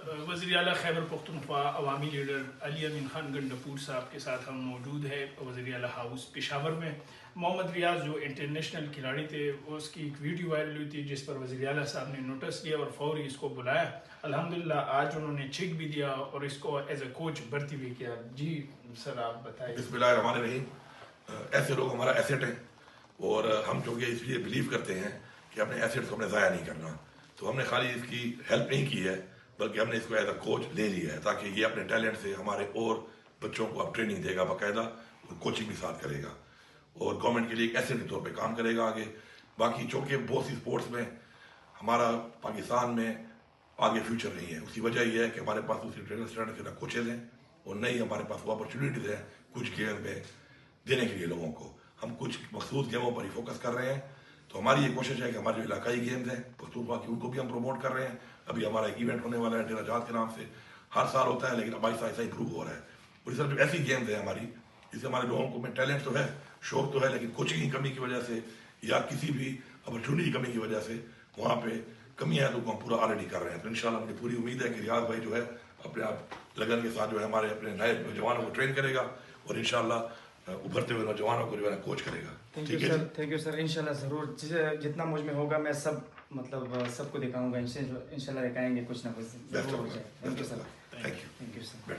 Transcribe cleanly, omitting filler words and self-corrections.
وزیر اعلیٰ خیبر پختونخوا عوامی لیڈر علی امین خان گنڈپور صاحب کے ساتھ ہم موجود ہے وزیر اعلیٰ ہاؤس پشاور میں. محمد ریاض جو انٹرنیشنل کھلاڑی تھے اس کی ایک ویڈیو وائرل ہوئی تھی جس پر وزیر اعلیٰ صاحب نے نوٹس لیا اور فوری اس کو بلایا. الحمدللہ آج انہوں نے چیک بھی دیا اور اس کو ایز اے کوچ بھرتی بھی کیا. جی سر آپ بتائیں. بسم اللہ الرحمن الرحیم. ایسے لوگ ہمارا ایسیٹ ہیں اور ہم چونکہ اس لیے بلیو کرتے ہیں کہ اپنے ایسیٹ کو ہم نے ضائع نہیں کرنا, تو ہم نے خالی اس کی ہیلپ نہیں کی ہے بلکہ ہم نے اس کو ایز اے کوچ لے لیا ہے تاکہ یہ اپنے ٹیلنٹ سے ہمارے اور بچوں کو اب ٹریننگ دے گا, باقاعدہ کوچنگ بھی ساتھ کرے گا اور گورنمنٹ کے لیے ایک ایسیٹ کے طور پہ کام کرے گا آگے. باقی چونکہ بہت سی اسپورٹس میں ہمارا پاکستان میں آگے فیوچر نہیں ہے, اس کی وجہ یہ ہے کہ ہمارے پاس دوسری ٹرینر سے نہ کوچز ہیں اور نہ ہی ہمارے پاس وہ اپرچونیٹیز ہیں کچھ گیم میں دینے کے لیے لوگوں کو. ہم کچھ مخصوص گیموں پر ہی فوکس کر رہے ہیں, تو ہماری یہ کوشش ہے کہ ہمارے جو علاقائی گیمز ہیں پختونخوا کی ان کو بھی ہم پروموٹ کر رہے ہیں. ابھی ہمارا ایک ایونٹ ہونے والا ہے ڈیرہ جات کے نام سے, ہر سال ہوتا ہے لیکن اب آہستہ آہستہ امپروو ہو رہا ہے. اور اس طرح جو ایسی گیمز ہیں ہماری جس سے ہمارے لوگوں کو میں ٹیلنٹ تو ہے, شوق تو ہے, لیکن کوچنگ کی کمی کی وجہ سے یا کسی بھی اپرچونیٹی کی کمی کی وجہ سے وہاں پہ کمی ہے, تو ہم پورا آلریڈی کر رہے ہیں. تو انشاءاللہ مجھے پوری امید ہے کہ ریاض بھائی جو ہے اپنے آپ لگن کے ساتھ جو ہے ہمارے اپنے نئے نوجوانوں کو ٹرین کرے گا اور انشاءاللہ ابھرتے ہوئے نوجوانوں کو جو ہے کوچ کرے گا. Thank you sir. انشاءاللہ ضرور جتنا مجھ میں ہوگا میں سب کو دکھاؤں گا. انشاءاللہ دکھائیں گے کچھ نہ کچھ ضرور ہو جائے. Thank you sir.